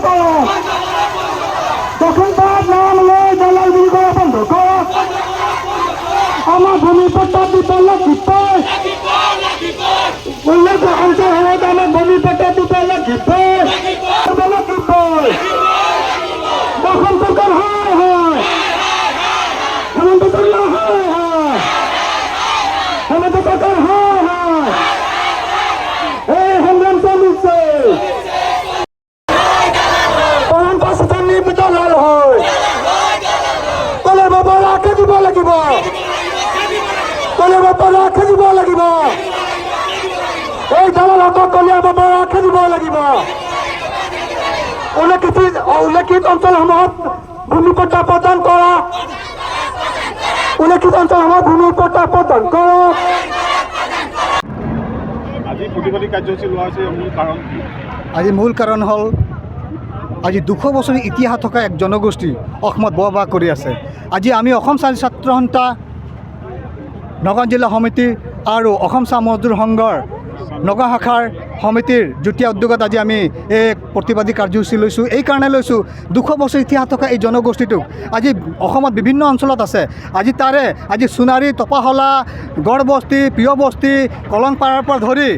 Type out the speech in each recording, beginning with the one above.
করো, দখলদার নাম লয়ে দালালগিরি করা বন্ধ করো। আমার ভূমি পট্টা দিতে লাগবে, উল্লেখ অঞ্চল হলে আমার ভূমি পট্টা দিতে লাগবে, দখল সরকার হয় হয়, হেমন্ত সরকার হয় হয়, হেমন্ত সরকার হয় হয়, এই সংগ্রাম চলিছে। পালন পাশে নির্মিত লাল হয়, কলের বাবা রাখে দিব লাগিব, কলের বাবা রাখে দিব লাগিব, এই দালাল হতক কলিয়াৰ বাবা ৰাখি দিব লাগিব। উল্লেখিত অঞ্চলসমূহত ভূমি পট্টা প্ৰদান কৰা, উল্লেখিত অঞ্চলসমূহত ভূমি পট্টা প্ৰদান কৰা। আজি প্ৰতিবাদী কাৰ্যসূচী লোৱা হৈছে মূল কাৰণ কি? আজি মূল কাৰণ হ'ল আজি 200 বছৰ ইতিহাস থকা এক জনগোষ্ঠী অসমত বসবাস কৰি আছে। আজি আমি অসম ছাত্ৰ সন্থা নগাঁও জিলা সমিতি আৰু অসম চাহ মজদুৰ সংঘৰ নগাঁও শাখাৰ সমিতিৰ যুটীয়া উদ্যোগত আজি আমি এই প্ৰতিবাদী কাৰ্যসূচী লৈছোঁ। এই কাৰণে লৈছোঁ 200 বছৰ ইতিহাস থকা এই জনগোষ্ঠীটোক আজি অসমত বিভিন্ন অঞ্চলত আছে। আজি সোণাৰী, তপাহলা, গড়বস্তি, প্ৰিয়বস্তি, কলংপাৰাৰ পৰা ধৰি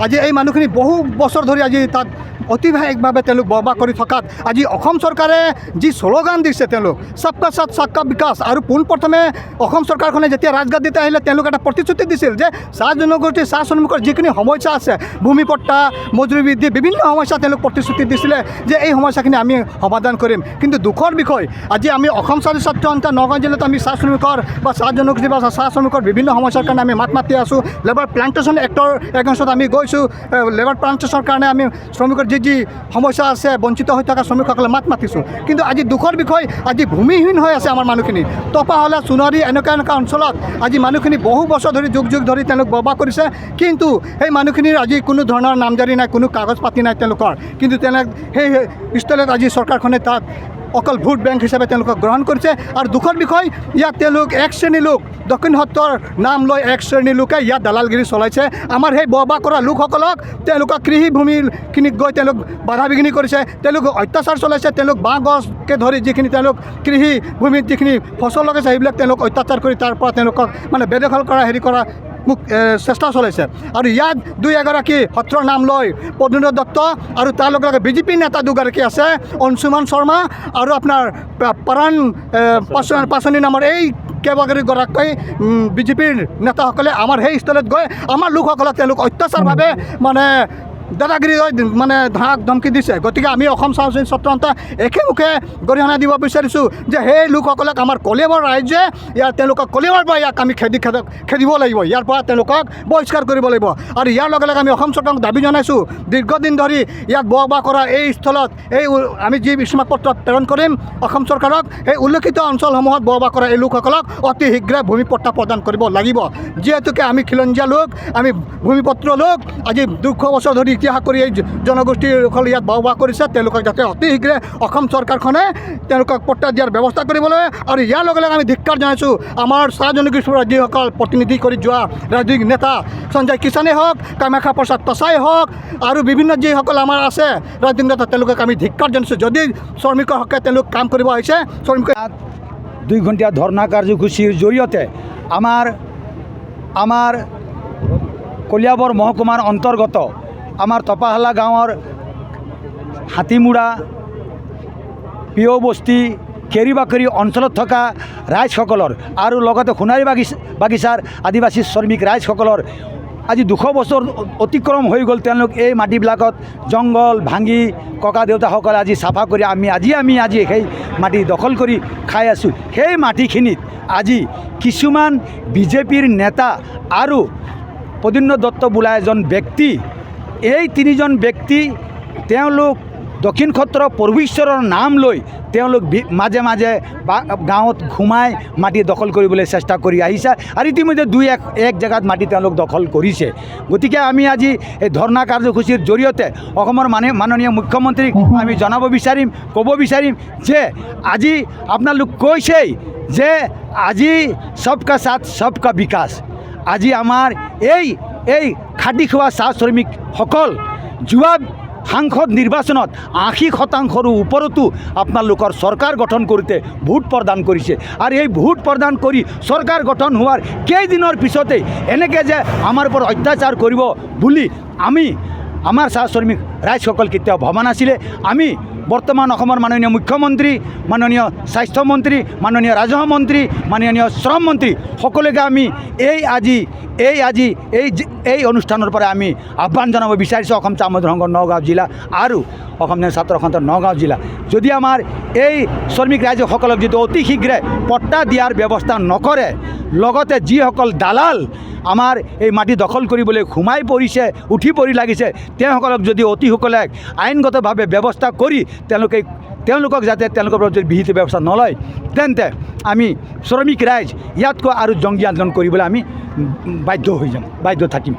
আজি এই মানুহখিনি বহু বছৰ ধৰি আজি তাত অতিবাহিকভাৱে তেওঁলোক বসবাস কৰি থকাত আজি অসম চৰকাৰে যি শ্লোগান দিছে তেওঁলোক সবকা সাথ সবকা বিকাশ, আৰু পোনপ্ৰথমে অসম চৰকাৰখনে যেতিয়া ৰাজগাদীত আহিলে তেওঁলোক এটা প্ৰতিশ্ৰুতি দিছিল যে চাহ জনগোষ্ঠী, চাহ শ্ৰমিকৰ যিখিনি সমস্যা আছে, ভূমি পট্টা, মজুৰি বৃদ্ধি, বিভিন্ন সমস্যা তেওঁলোক প্ৰতিশ্ৰুতি দিছিলে যে এই সমস্যাখিনি আমি সমাধান কৰিম। কিন্তু দুখৰ বিষয় আজি আমি অসম ছাত্ৰ সন্থা নগাঁও জিলাত আমি চাহ শ্ৰমিকৰ বা চাহ জনগোষ্ঠী বা চাহ শ্ৰমিকৰ বিভিন্ন সমস্যাৰ কাৰণে আমি মাত মাতি আছোঁ। লেবাৰ প্লাণ্টেশ্যন এক্টৰ এগেইনষ্টত আমি গৈছোঁ। লেবাৰ প্লাণ্টেশ্যনৰ কাৰণে আমি শ্ৰমিকৰ যি সমস্যা আছে, বঞ্চিত হৈ থকা শ্ৰমিকসকলে মাত মাতিছোঁ। কিন্তু আজি দুখৰ বিষয়, আজি ভূমিহীন হৈ আছে আমাৰ মানুহখিনি। তপাহলা, সোণাৰী এনেকুৱা অঞ্চলত আজি মানুহখিনি বহু বছৰ ধৰি যুগ ধৰি তেওঁলোক বসবাস কৰিছে। কিন্তু সেই মানুহখিনিৰ আজি কোনো ধৰণৰ নামজাৰি নাই, কোনো কাগজ পাতি নাই তেওঁলোকৰ। কিন্তু সেই স্থলত আজি চৰকাৰখনে তাত অকল ভোট বেংক হিচাপে তেওঁলোকক গ্ৰহণ কৰিছে। আৰু দুখৰ বিষয়, ইয়াত তেওঁলোক এক শ্ৰেণীৰ লোক, দক্ষিণ সত্ৰৰ নাম লৈ এক শ্ৰেণীৰ লোকে ইয়াত দালালগিৰি চলাইছে। আমাৰ সেই বসবাস কৰা লোকসকলক তেওঁলোকক কৃষি ভূমিখিনিত গৈ তেওঁলোক বাধা বিঘিনি কৰিছে, তেওঁলোক অত্যাচাৰ চলাইছে। তেওঁলোক বাঁহ গছকে ধৰি যিখিনি তেওঁলোক কৃষি ভূমিত যিখিনি ফচল লগাইছে সেইবিলাক তেওঁলোক অত্যাচাৰ কৰি তাৰ পৰা তেওঁলোকক মানে বেদখল কৰা কৰা চেষ্টা চলাইছে। আৰু ইয়াত 2-এগৰাকী সত্ৰৰ নাম লৈ পদ্মনাথ দত্ত আৰু তাৰ লগে লগে বিজেপি নেতা দুগৰাকী আছে, অংশুমান শৰ্মা আৰু আপোনাৰ পৰাণ পাচনি নামৰ এই কেইবাগৰাকী বিজেপিৰ নেতাসকলে আমাৰ সেই স্থলত গৈ আমাৰ লোকসকলক তেওঁলোক অত্যাচাৰভাৱে মানে দাদাগিৰি মানে ধাক ধমকি দিছে। গতিকে আমি অসম ছাত্ৰ সন্থা একেমুখে গৰিহণা দিব বিচাৰিছোঁ যে সেই লোকসকলক আমাৰ কলিয়াবৰ ৰাইজে তেওঁলোকক কলিয়াবৰ পৰা ইয়াক আমি খেদিব লাগিব, ইয়াৰ পৰা তেওঁলোকক বহিষ্কাৰ কৰিব লাগিব। আৰু ইয়াৰ লগে লগে আমি অসম চৰকাৰক দাবী জনাইছোঁ, দীৰ্ঘদিন ধৰি ইয়াত বসবাস কৰা এই স্থলত আমি যি স্মাৰক পত্ৰ প্ৰেৰণ কৰিম অসম চৰকাৰক, এই উল্লেখিত অঞ্চলসমূহত বসবাস কৰা এই লোকসকলক অতি শীঘ্ৰে ভূমি পট্টা প্ৰদান কৰিব লাগিব। যিহেতুকে আমি খিলঞ্জীয়া লোক, আমি ভূমিপত্ৰ লোক, আজি 200 বছৰ ধৰি ইতিহাস কৰি এই জনগোষ্ঠীসকল ইয়াত বসবাস কৰিছে। তেওঁলোকক যাতে অতি শীঘ্ৰে অসম চৰকাৰখনে তেওঁলোকক পট্টা দিয়াৰ ব্যৱস্থা কৰিবলৈ। আৰু ইয়াৰ লগে লগে আমি ধিক্কাৰ জনাইছোঁ আমাৰ চাহ জনগোষ্ঠীৰ যিসকল প্ৰতিনিধি কৰি যোৱা ৰাজনৈতিক নেতা, সঞ্জয় কিষাণে হওক, কামাখ্যা প্ৰসাদ তছাই হওক, আৰু বিভিন্ন যিসকল আমাৰ আছে ৰাজনৈতিক নেতা, তেওঁলোকক আমি ধিক্কাৰ জনাইছোঁ। যদি শ্ৰমিকৰ হকে তেওঁলোক কাম কৰিব আহিছে, শ্ৰমিক 2 ঘণ্টীয়া ধৰ্ণা কাৰ্যসূচীৰ জৰিয়তে আমাৰ কলিয়াবৰ মহকুমাৰ অন্তৰ্গত আমাৰ তপাহলা গাঁৱৰ হাতীমুৰা, প্ৰিয়বস্তি, কেৰিবাকৰি অঞ্চলত থকা ৰাইজসকলৰ আৰু লগতে সোণাৰী বাগিচাৰ আদিবাসী শ্ৰমিক ৰাইজসকলৰ আজি 200 বছৰ অতিক্ৰম হৈ গ'ল। তেওঁলোক এই মাটিবিলাকত জংঘল ভাঙি ককা দেউতাসকলে আজি চাফা কৰি আমি সেই মাটি দখল কৰি খাই আছোঁ। সেই মাটিখিনিত আজি কিছুমান বিজেপিৰ নেতা আৰু পদ্মনাথ দত্ত বোলা এজন ব্যক্তি, এই 3জন ব্যক্তি তেওঁলোক দক্ষিণ সত্ৰৰ পৰমেশ্বৰৰ নাম লৈ তেওঁলোক মাজে মাজে গাঁৱত ঘুমাই মাটি দখল কৰিবলৈ চেষ্টা কৰি আহিছে। আৰু ইতিমধ্যে 2-1 জেগাত মাটি তেওঁলোক দখল কৰিছে। গতিকে আমি আজি এই ধৰ্ণা কাৰ্যসূচীৰ জৰিয়তে অসমৰ মাননীয় মুখ্যমন্ত্ৰীক আমি ক'ব বিচাৰিম যে আজি আপোনালোক কৈছেই যে আজি সবকা সাথ সবকা বিকাশ। আজি আমাৰ এই খাটি খোৱা চাহ শ্ৰমিকসকল যোৱা সাংসদ নিৰ্বাচনত 80%ৰো ওপৰতো আপোনালোকৰ চৰকাৰ গঠন কৰোঁতে ভোট প্ৰদান কৰিছে আৰু এই ভোট প্ৰদান কৰি চৰকাৰ গঠন হোৱাৰ কেইদিনৰ পিছতেই এনেকৈ যে আমাৰ ওপৰত অত্যাচাৰ কৰিব বুলি আমাৰ চাহ শ্ৰমিক ৰাইজসকল কেতিয়াও ভবা নাছিলে। আমি বৰ্তমান অসমৰ মাননীয় মুখ্যমন্ত্ৰী, মাননীয় স্বাস্থ্যমন্ত্ৰী, মাননীয় ৰাজহ মন্ত্ৰী, মাননীয় শ্ৰম মন্ত্ৰী সকলোকে আমি এই অনুষ্ঠানৰ পৰা আমি আহ্বান জনাব বিচাৰিছোঁ অসম চাহ মজদুৰ সংঘৰ নগাঁও জিলা আৰু অসম ছাত্ৰ সন্থাৰ নগাঁও জিলা যদি আমাৰ এই শ্ৰমিক ৰাইজসকলক যদি অতি শীঘ্ৰে পট্টা দিয়াৰ ব্যৱস্থা নকৰে, লগতে যিসকল দালাল আমাৰ এই মাটি দখল কৰিবলৈ সোমাই পৰিছে, উঠি পৰি লাগিছে, তেওঁসকলক যদি অতি সোনকালে আইনগতভাৱে ব্যৱস্থা কৰি তেওঁলোকক যাতে তেওঁলোকৰ পৰা যদি বিহিত ব্যৱস্থা নলয়, তেন্তে আমি শ্ৰমিক ৰাইজ ইয়াতকৈ আৰু জংগী আন্দোলন কৰিবলৈ আমি বাধ্য থাকিম।